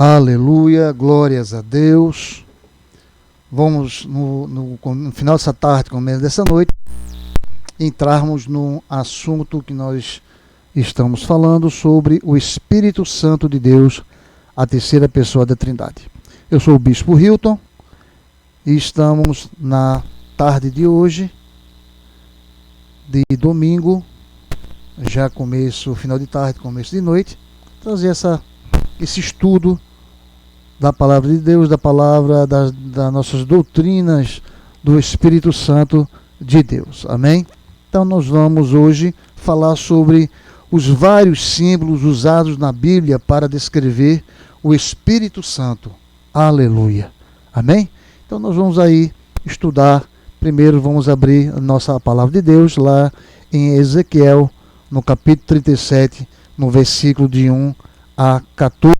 Aleluia, glórias a Deus. Vamos no final dessa tarde, começo dessa noite, entrarmos no assunto que nós estamos falando sobre o Espírito Santo de Deus, a terceira pessoa da Trindade. Eu sou o Bispo Hilton e estamos na tarde de hoje, de domingo, já final de tarde, começo de noite, trazer esse estudo da palavra de Deus, das nossas doutrinas do Espírito Santo de Deus. Amém? Então nós vamos hoje falar sobre os vários símbolos usados na Bíblia para descrever o Espírito Santo. Aleluia. Amém? Então nós vamos aí estudar. Primeiro vamos abrir a nossa palavra de Deus lá em Ezequiel, no capítulo 37, no versículo de 1 a 14.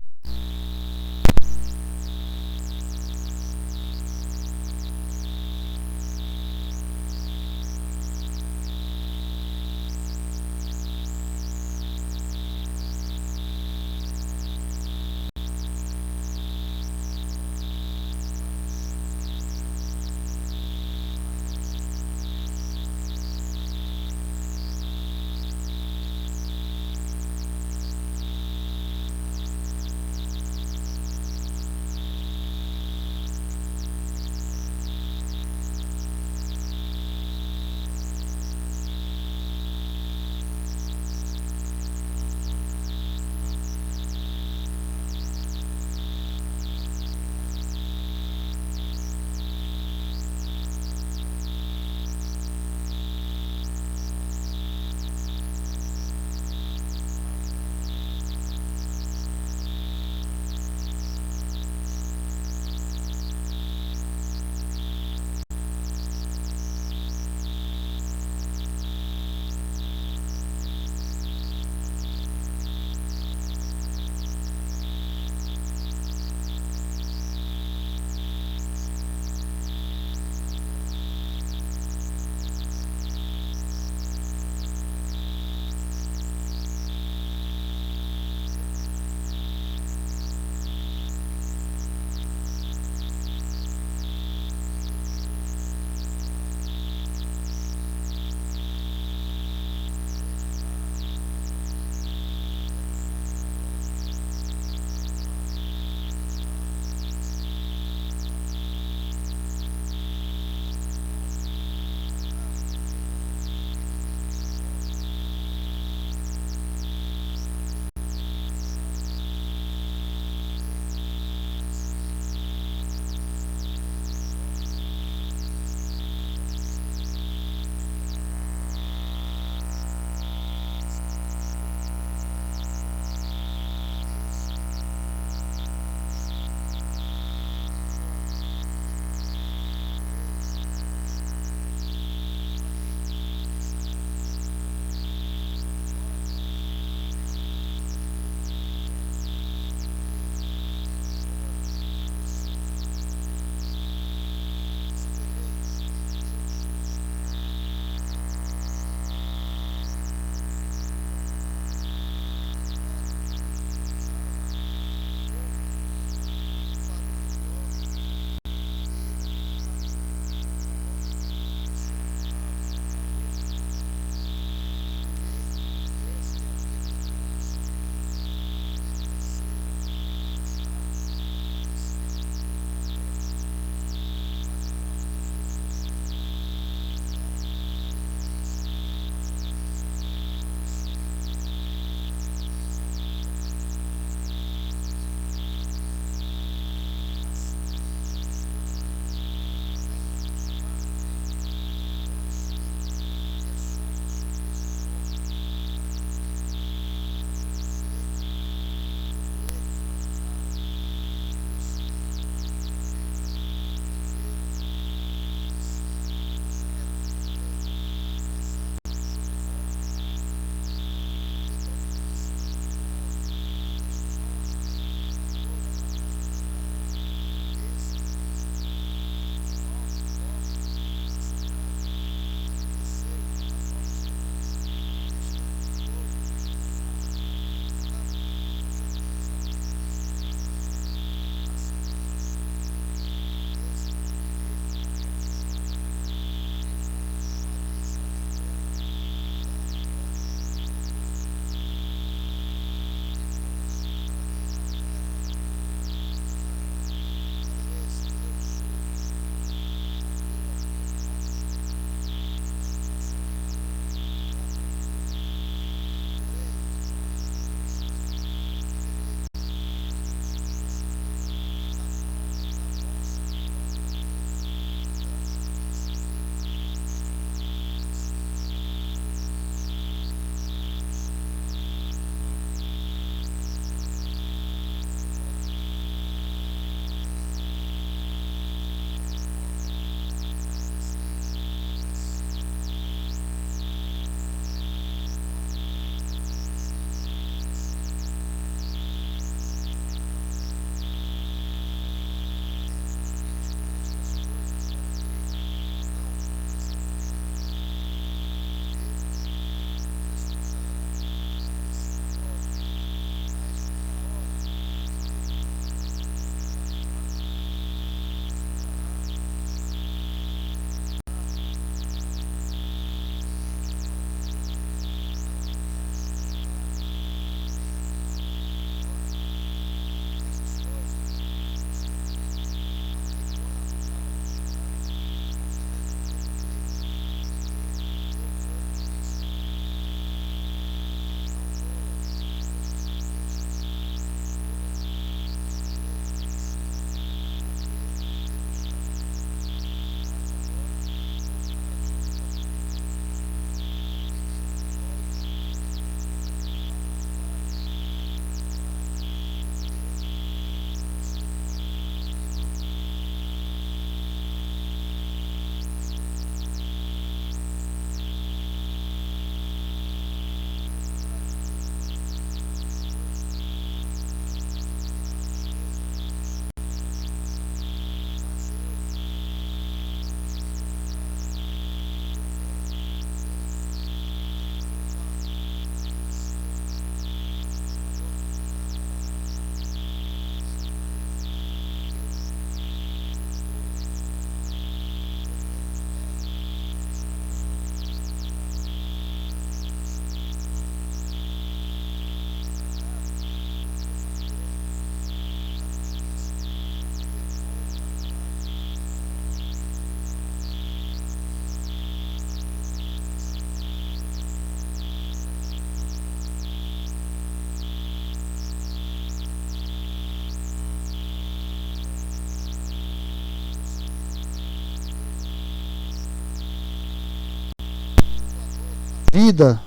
vida.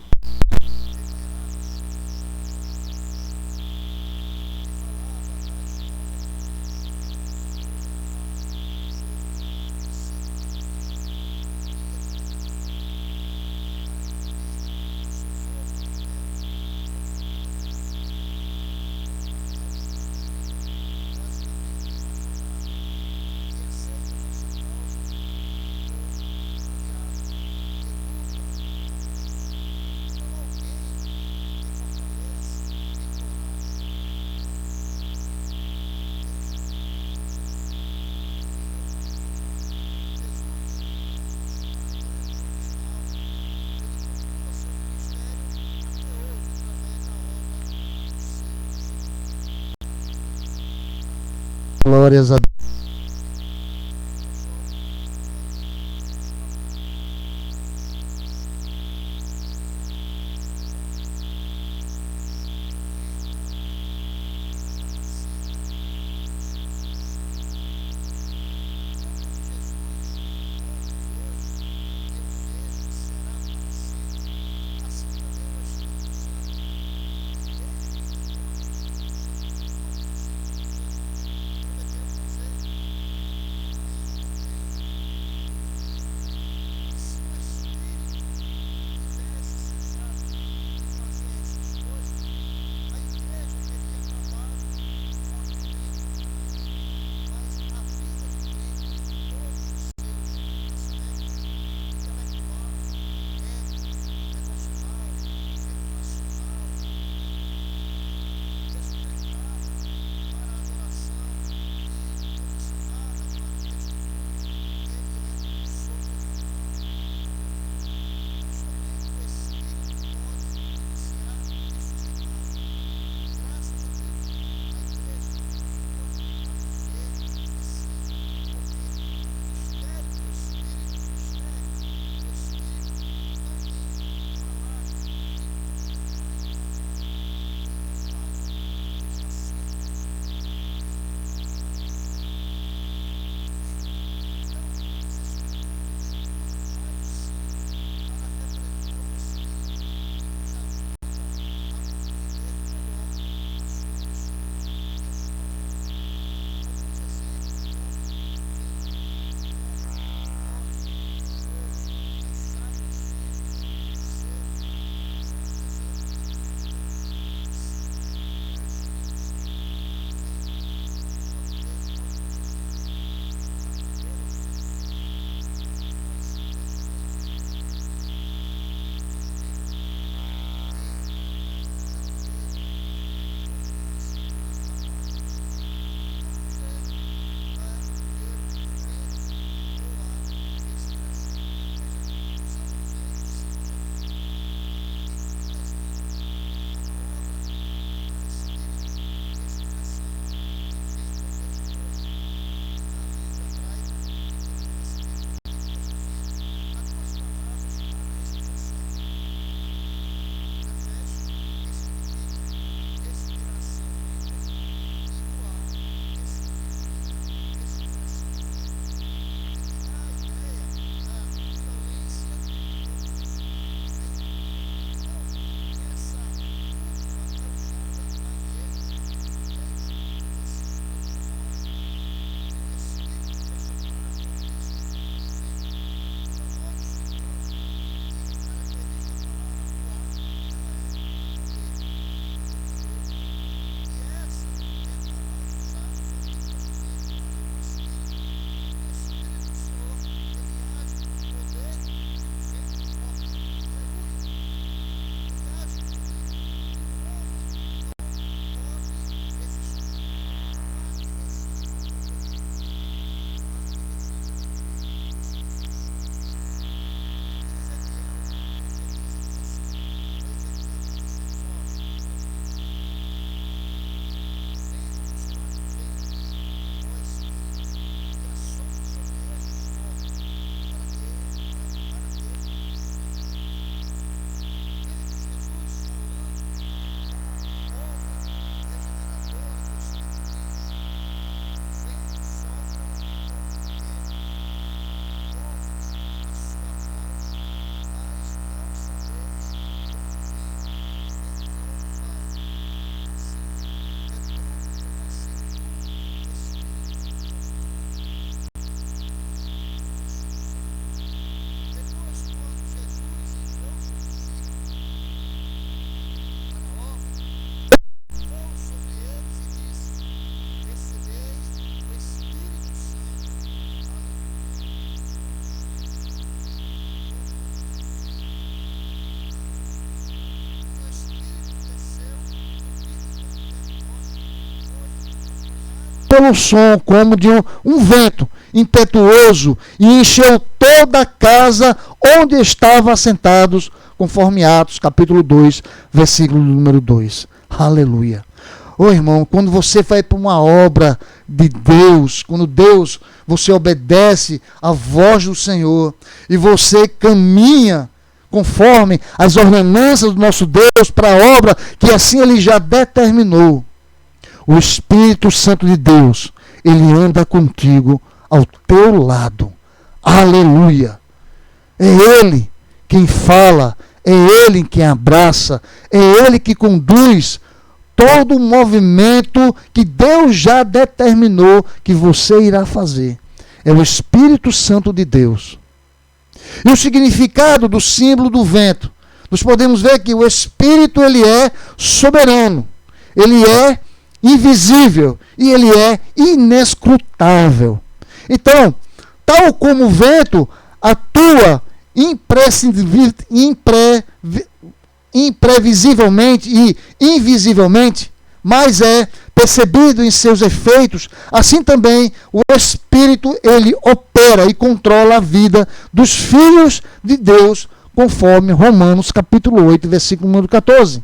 Glórias a Deus. pelo som como de um vento impetuoso e encheu toda a casa onde estavam assentados, conforme Atos capítulo 2, versículo número 2. Aleluia. Ô irmão, quando você vai para uma obra de Deus, quando você obedece à voz do Senhor e você caminha conforme as ordenanças do nosso Deus para a obra que assim Ele já determinou, o Espírito Santo de Deus, Ele anda contigo ao teu lado. Aleluia. É Ele quem fala, é Ele quem abraça, é Ele que conduz todo o movimento que Deus já determinou que você irá fazer. É o Espírito Santo de Deus. E o significado do símbolo do vento, nós podemos ver que o Espírito, ele é soberano, ele é invisível e ele é inescrutável. Então, tal como o vento atua imprevisivelmente e invisivelmente, mas é percebido em seus efeitos, assim também o Espírito, ele opera e controla a vida dos filhos de Deus, conforme Romanos capítulo 8, versículo número 14.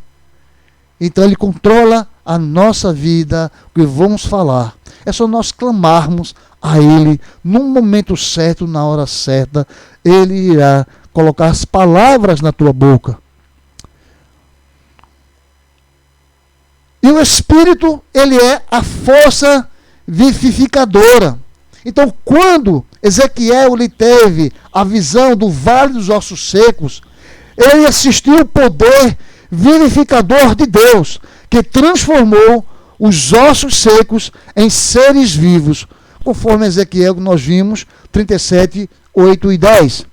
Então ele controla a nossa vida, o que vamos falar. É só nós clamarmos a Ele no momento certo, na hora certa. Ele irá colocar as palavras na tua boca. E o Espírito, ele é a força vivificadora. Então, quando Ezequiel lhe teve a visão do vale dos ossos secos, ele assistiu o poder vivificador de Deus, que transformou os ossos secos em seres vivos, conforme Ezequiel que nós vimos, 37, 8 e 10.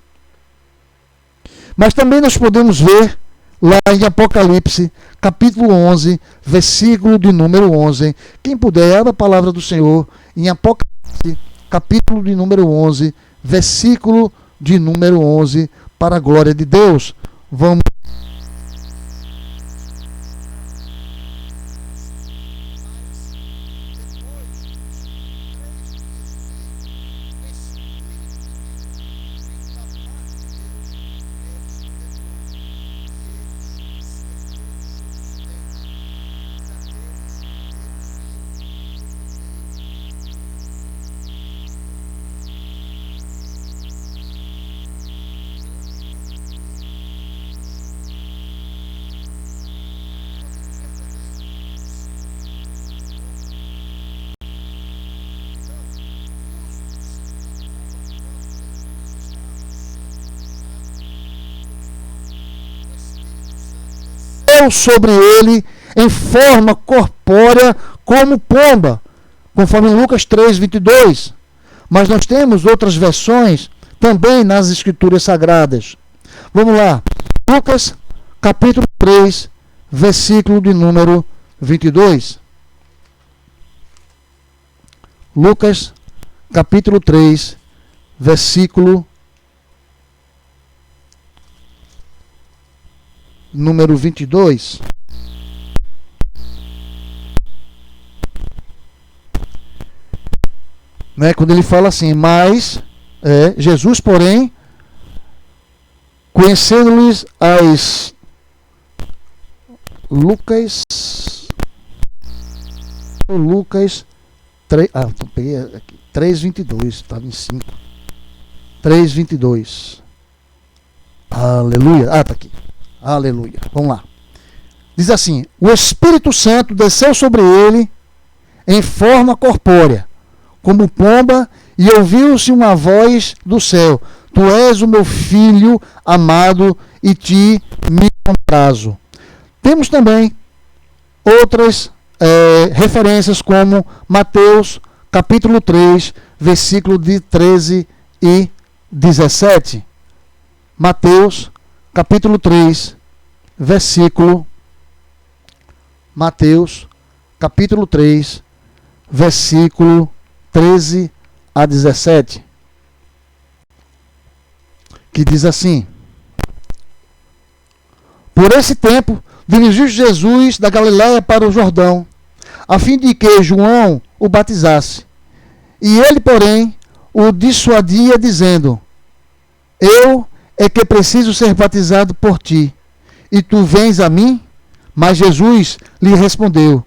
Mas também nós podemos ver lá em Apocalipse, capítulo 11, versículo de número 11. Quem puder, abra a palavra do Senhor em Apocalipse, capítulo de número 11, versículo de número 11, para a glória de Deus. Vamos. Sobre ele em forma corpórea como pomba, conforme Lucas 3, 22. Mas nós temos outras versões também nas Escrituras Sagradas. Vamos lá. Lucas capítulo 3, versículo de número 22. Lucas capítulo 3, versículo número 22. Né, quando ele fala assim, mas Jesus, porém, conhecendo-lhes as Lucas 3, peguei aqui, 3:22, estava em 5. 3:22. Aleluia. Tá aqui. Aleluia. Vamos lá. Diz assim: o Espírito Santo desceu sobre ele em forma corpórea, como pomba, e ouviu-se uma voz do céu: Tu és o meu filho amado, e ti me comprazo. Temos também outras referências, como Mateus capítulo 3, versículo de 13 e 17. Mateus capítulo 3, versículo. Mateus, capítulo 3, versículo 13 a 17. Que diz assim: Por esse tempo, dirigiu Jesus da Galiléia para o Jordão, a fim de que João o batizasse. E ele, porém, o dissuadia, dizendo: eu é que preciso ser batizado por ti, e tu vens a mim? Mas Jesus lhe respondeu: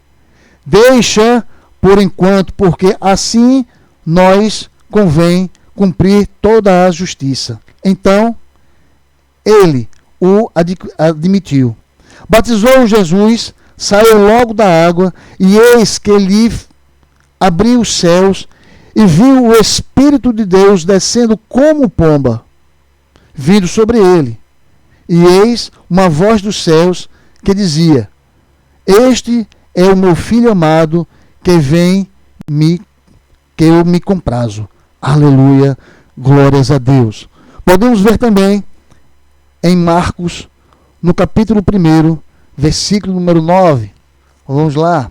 deixa por enquanto, porque assim nós convém cumprir toda a justiça. Então ele o admitiu. Batizou Jesus, saiu logo da água, e eis que lhe abriu os céus, e viu o Espírito de Deus descendo como pomba, vindo sobre ele. E eis uma voz dos céus que dizia: este é o meu filho amado, que eu me comprazo. Aleluia, glórias a Deus. Podemos ver também em Marcos, no capítulo 1, versículo número 9. Vamos lá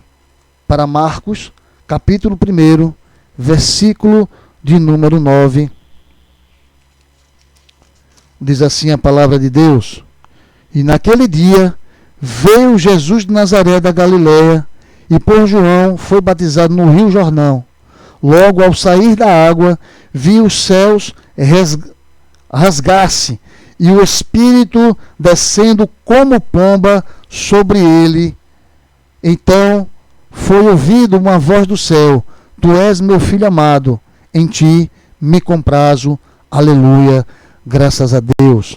para Marcos, capítulo 1, versículo de número 9. Diz assim a palavra de Deus: e naquele dia veio Jesus de Nazaré da Galileia, e por João foi batizado no rio Jordão. Logo ao sair da água, viu os céus rasgar-se, e o Espírito descendo como pomba sobre ele. Então foi ouvido uma voz do céu: tu és meu filho amado, em ti me comprazo. Aleluia, graças a Deus.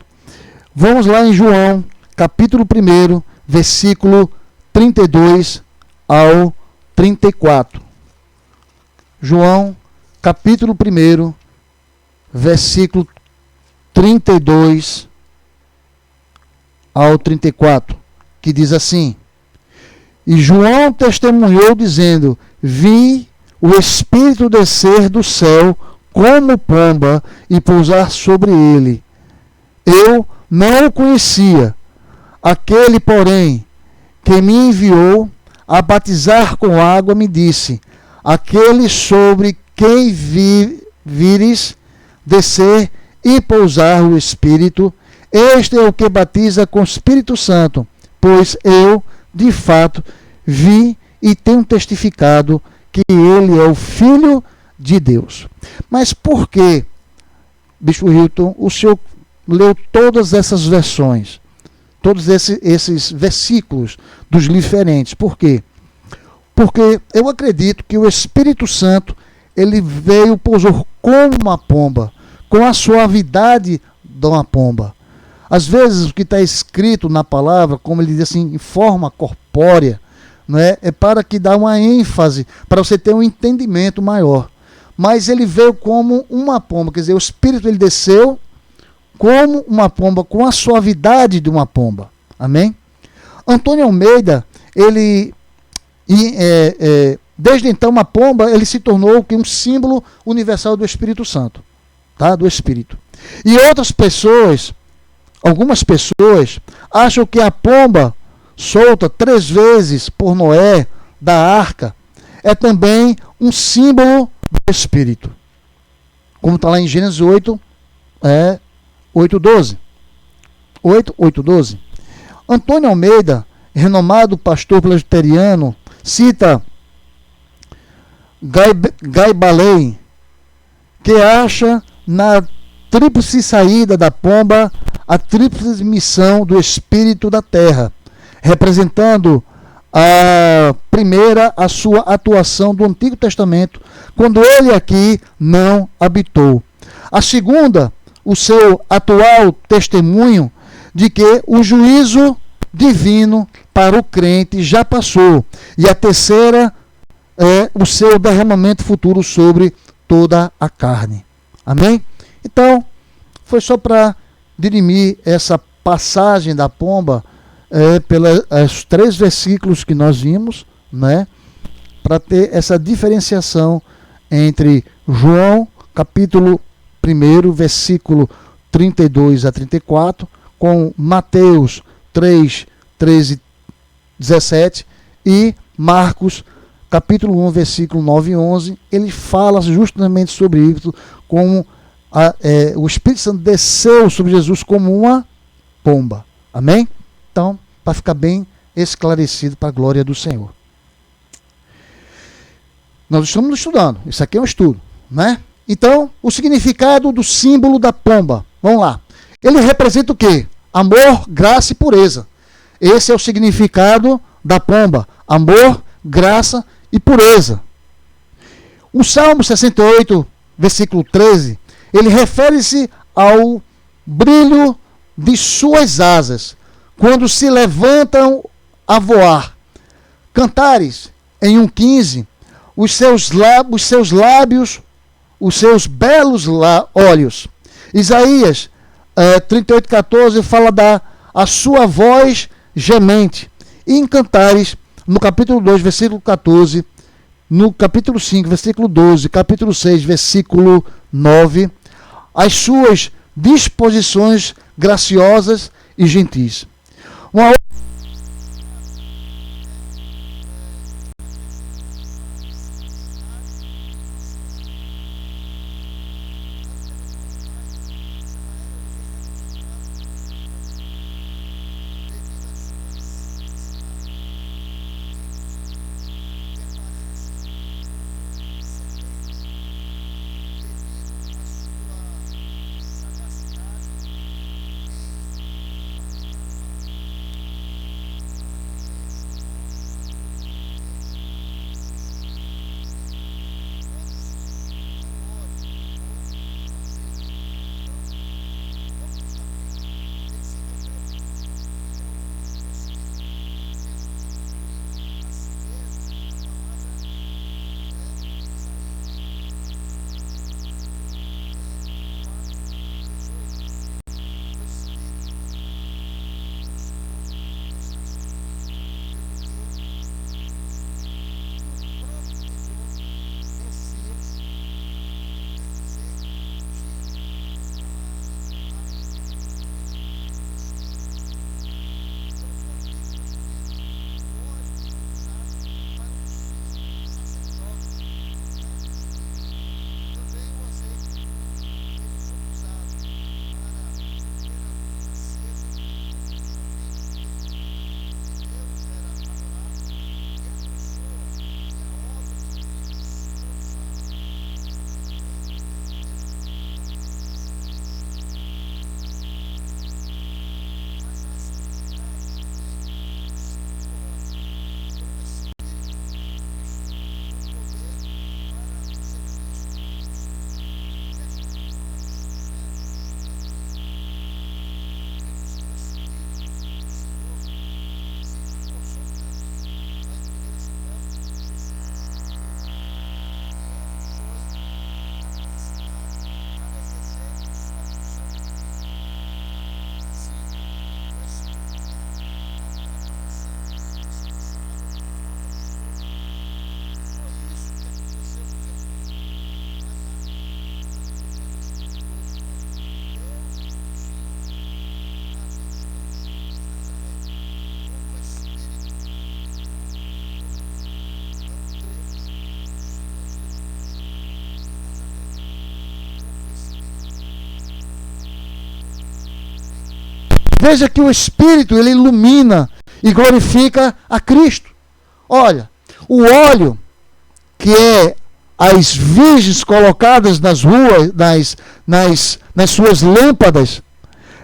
Vamos lá em João, capítulo 1, versículo 32 ao 34. João, capítulo 1, versículo 32 ao 34, que diz assim: e João testemunhou, dizendo: vi o Espírito descer do céu como pomba e pousar sobre ele. Eu não o conhecia. Aquele, porém, que me enviou a batizar com água, me disse: aquele sobre quem vires descer e pousar o Espírito, este é o que batiza com o Espírito Santo. Pois eu, de fato, vi e tenho testificado que ele é o Filho de Deus. Mas por que, Bispo Hilton, o senhor leu todas essas versões, todos esses versículos dos diferentes? Por quê? Porque eu acredito que o Espírito Santo, ele veio, pousou como uma pomba, com a suavidade de uma pomba. Às vezes o que está escrito na palavra, como ele diz assim, em forma corpórea, não é? É para que dá uma ênfase, para você ter um entendimento maior. Mas ele veio como uma pomba, quer dizer, o Espírito ele desceu como uma pomba, com a suavidade de uma pomba. Amém? Antônio Almeida, ele, desde então, uma pomba, ele se tornou um símbolo universal do Espírito Santo, tá? Do Espírito. E outras pessoas, algumas pessoas, acham que a pomba solta 3 vezes por Noé da arca é também um símbolo do Espírito. Como está lá em Gênesis 8, 8:12. 8:12. Antônio Almeida, renomado pastor presbiteriano, cita Guy Balley, que acha na tríplice saída da pomba a tríplice missão do Espírito da terra, representando a primeira, a sua atuação do Antigo Testamento, quando ele aqui não habitou. A segunda, o seu atual testemunho de que o juízo divino para o crente já passou. E a terceira é o seu derramamento futuro sobre toda a carne. Amém? Então, foi só para dirimir essa passagem da pomba pelos 3 versículos que nós vimos, né? Para ter essa diferenciação entre João, capítulo 1, versículo 32 a 34, com Mateus 3, 13, 17 e Marcos, capítulo 1, versículo 9 e 11. Ele fala justamente sobre isso, como o Espírito Santo desceu sobre Jesus como uma pomba. Amém? Então, para ficar bem esclarecido para a glória do Senhor. Nós estamos estudando. Isso aqui é um estudo, né? Então, o significado do símbolo da pomba. Vamos lá. Ele representa o quê? Amor, graça e pureza. Esse é o significado da pomba. Amor, graça e pureza. O Salmo 68, versículo 13, ele refere-se ao brilho de suas asas, quando se levantam a voar. Cantares, em 1,15, os seus lábios, os seus belos olhos. Isaías 38,14 fala a sua voz gemente. E em Cantares, no capítulo 2, versículo 14, no capítulo 5, versículo 12, capítulo 6, versículo 9, as suas disposições graciosas e gentis. Uma Veja que o Espírito, ele ilumina e glorifica a Cristo. Olha, o óleo, que é as virgens colocadas nas ruas, nas suas lâmpadas,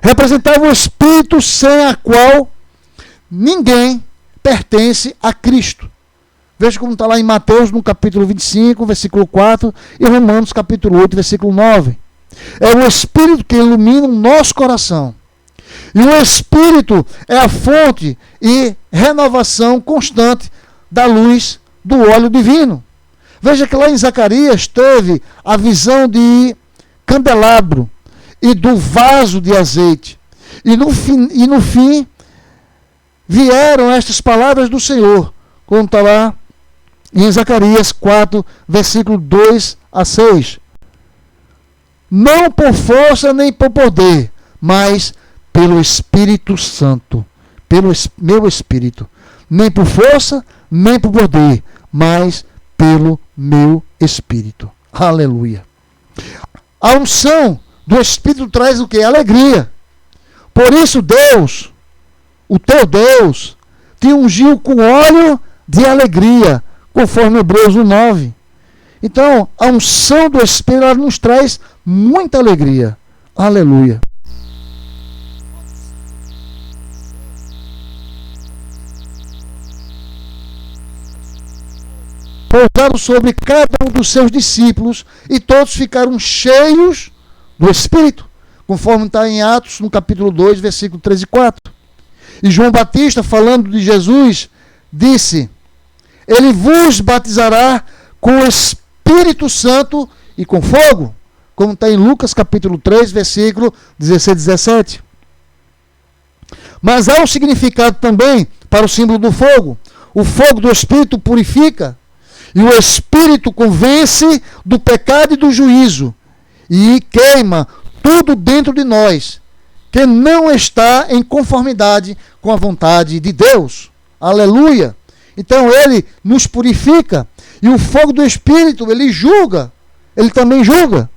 representava o Espírito sem a qual ninguém pertence a Cristo. Veja como está lá em Mateus, no capítulo 25, versículo 4, e Romanos, capítulo 8, versículo 9. É o Espírito que ilumina o nosso coração. E o Espírito é a fonte e renovação constante da luz do óleo divino. Veja que lá em Zacarias teve a visão de candelabro e do vaso de azeite. E no fim vieram estas palavras do Senhor, como está lá em Zacarias 4, versículo 2 a 6. Não por força nem por poder, mas pelo Espírito Santo, pelo meu Espírito. Nem por força, nem por poder, mas pelo meu Espírito. Aleluia. A unção do Espírito traz o que? Alegria. Por isso Deus, o teu Deus, te ungiu com óleo de alegria, conforme Hebreus 9. Então, a unção do Espírito, ela nos traz muita alegria. Aleluia. Pousaram sobre cada um dos seus discípulos e todos ficaram cheios do Espírito, conforme está em Atos, no capítulo 2, versículo 3 e 4. E João Batista, falando de Jesus, disse: ele vos batizará com o Espírito Santo e com fogo, como está em Lucas capítulo 3, versículo 16 e 17. Mas há um significado também para o símbolo do fogo. O fogo do Espírito purifica, e o Espírito convence do pecado e do juízo, e queima tudo dentro de nós que não está em conformidade com a vontade de Deus. Aleluia! Então ele nos purifica, e o fogo do Espírito, ele julga, ele também julga.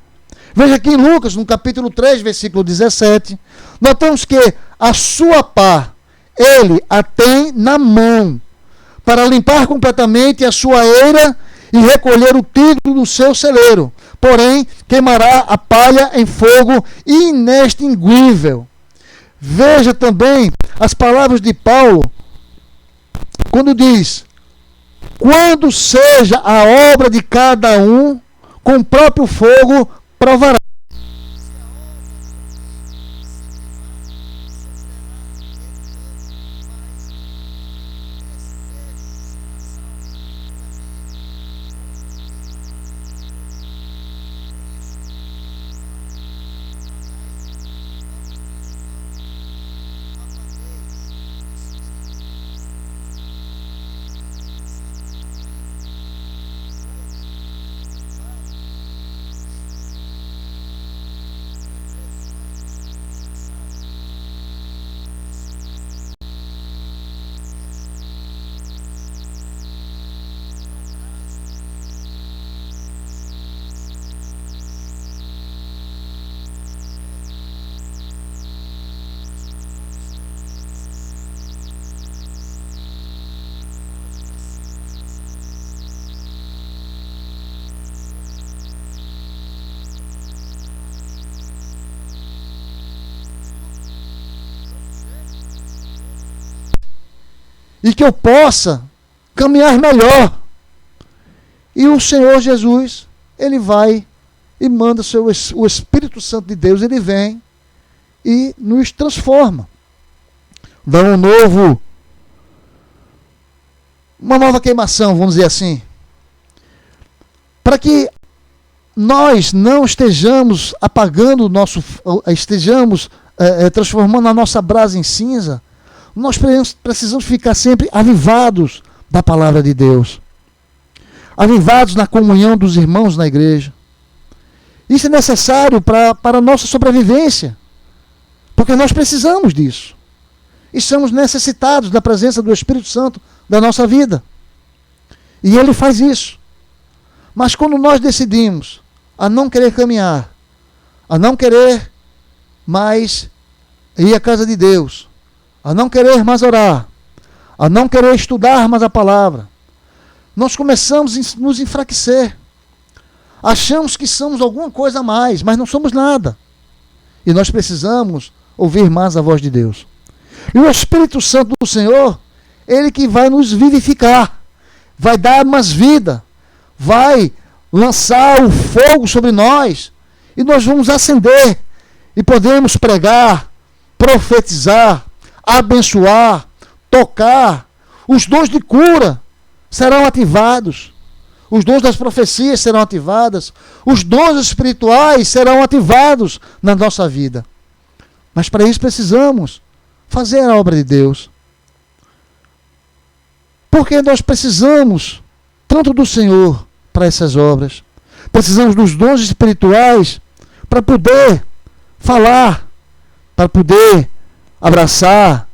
Veja aqui em Lucas, no capítulo 3, versículo 17, notamos que a sua pá, ele a tem na mão, para limpar completamente a sua eira e recolher o trigo do seu celeiro. Porém, queimará a palha em fogo inextinguível. Veja também as palavras de Paulo, quando diz: quando seja a obra de cada um, com o próprio fogo provará. E que eu possa caminhar melhor. E o Senhor Jesus, ele vai e manda o Espírito Santo de Deus, ele vem e nos transforma. Dá uma nova queimação, vamos dizer assim. Para que nós não estejamos apagando estejamos transformando a nossa brasa em cinza, nós precisamos ficar sempre avivados da palavra de Deus, avivados na comunhão dos irmãos na igreja. Isso é necessário para a nossa sobrevivência, porque nós precisamos disso. Estamos necessitados da presença do Espírito Santo da nossa vida. E ele faz isso. Mas quando nós decidimos a não querer caminhar, a não querer mais ir à casa de Deus, a não querer mais orar, a não querer estudar mais a palavra, nós começamos a nos enfraquecer. Achamos que somos alguma coisa a mais, mas não somos nada. E nós precisamos ouvir mais a voz de Deus. E o Espírito Santo do Senhor, ele que vai nos vivificar, vai dar mais vida, vai lançar o fogo sobre nós, e nós vamos acender, e podemos pregar, profetizar, abençoar, tocar. Os dons de cura serão ativados, os dons das profecias serão ativadas, os dons espirituais serão ativados na nossa vida. Mas para isso precisamos fazer a obra de Deus. Porque nós precisamos tanto do Senhor para essas obras. Precisamos dos dons espirituais para poder falar, para poder abraçar,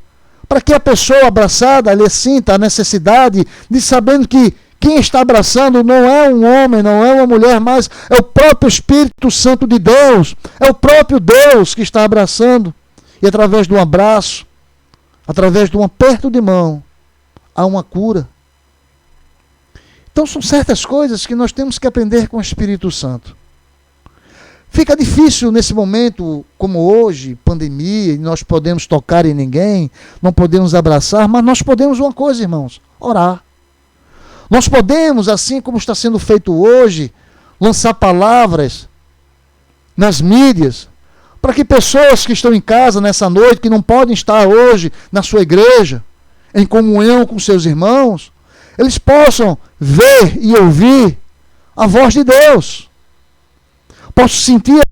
para que a pessoa abraçada ali sinta a necessidade de sabendo que quem está abraçando não é um homem, não é uma mulher, mas é o próprio Espírito Santo de Deus, é o próprio Deus que está abraçando. E através de um abraço, através de um aperto de mão, há uma cura. Então são certas coisas que nós temos que aprender com o Espírito Santo. Fica difícil nesse momento, como hoje, pandemia, e nós podemos tocar em ninguém, não podemos abraçar, mas nós podemos uma coisa, irmãos, orar. Nós podemos, assim como está sendo feito hoje, lançar palavras nas mídias, para que pessoas que estão em casa nessa noite, que não podem estar hoje na sua igreja, em comunhão com seus irmãos, eles possam ver e ouvir a voz de Deus. Posso sentir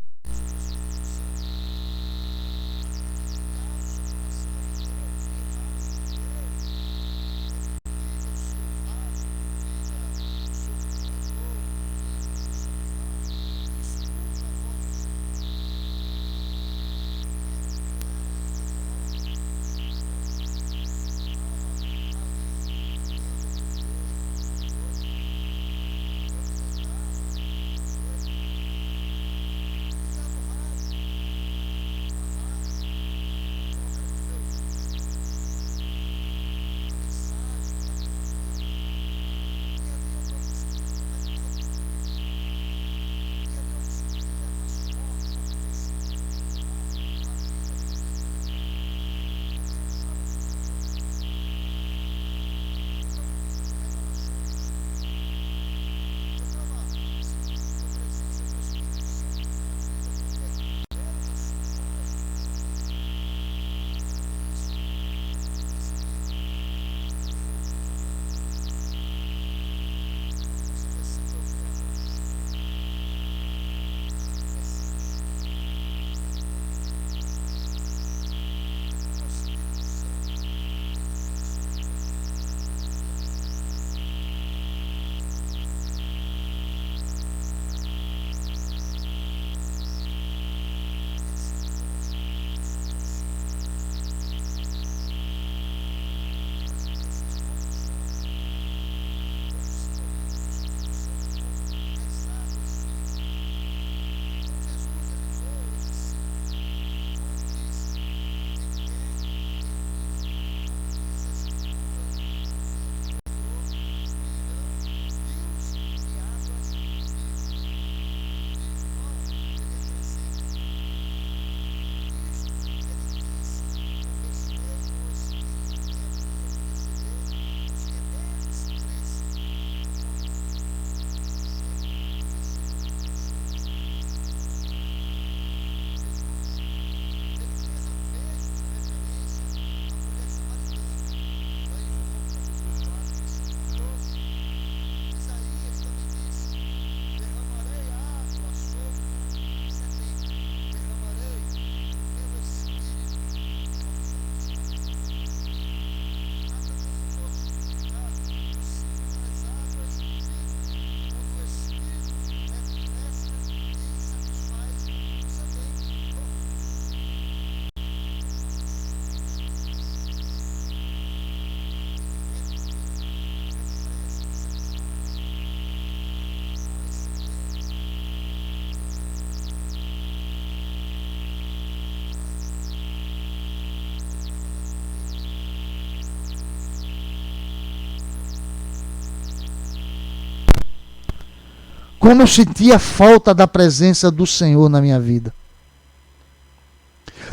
como eu sentia falta da presença do Senhor na minha vida.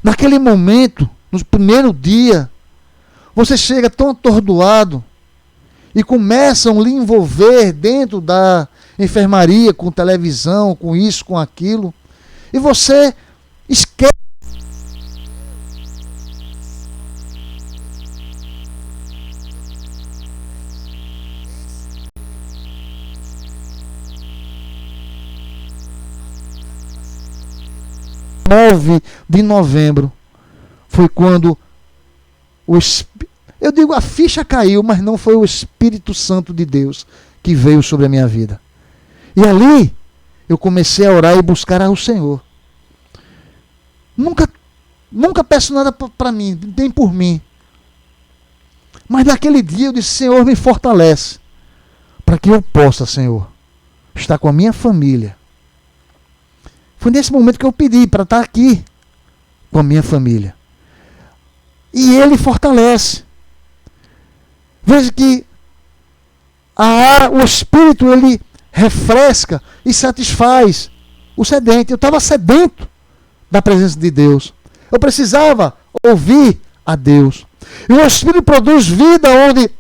Naquele momento, no primeiro dia, você chega tão atordoado e começam a lhe envolver dentro da enfermaria, com televisão, com isso, com aquilo, e você esquece. De novembro foi quando eu digo, a ficha caiu, mas não foi o Espírito Santo de Deus que veio sobre a minha vida. E ali eu comecei a orar e buscar ao Senhor. Nunca peço nada para mim, nem por mim. Mas naquele dia eu disse, Senhor, me fortalece para que eu possa, Senhor, estar com a minha família. Foi nesse momento que eu pedi para estar aqui com a minha família. E Ele fortalece. Veja que O Espírito, ele refresca e satisfaz o sedente. Eu estava sedento da presença de Deus. Eu precisava ouvir a Deus. E o Espírito produz vida onde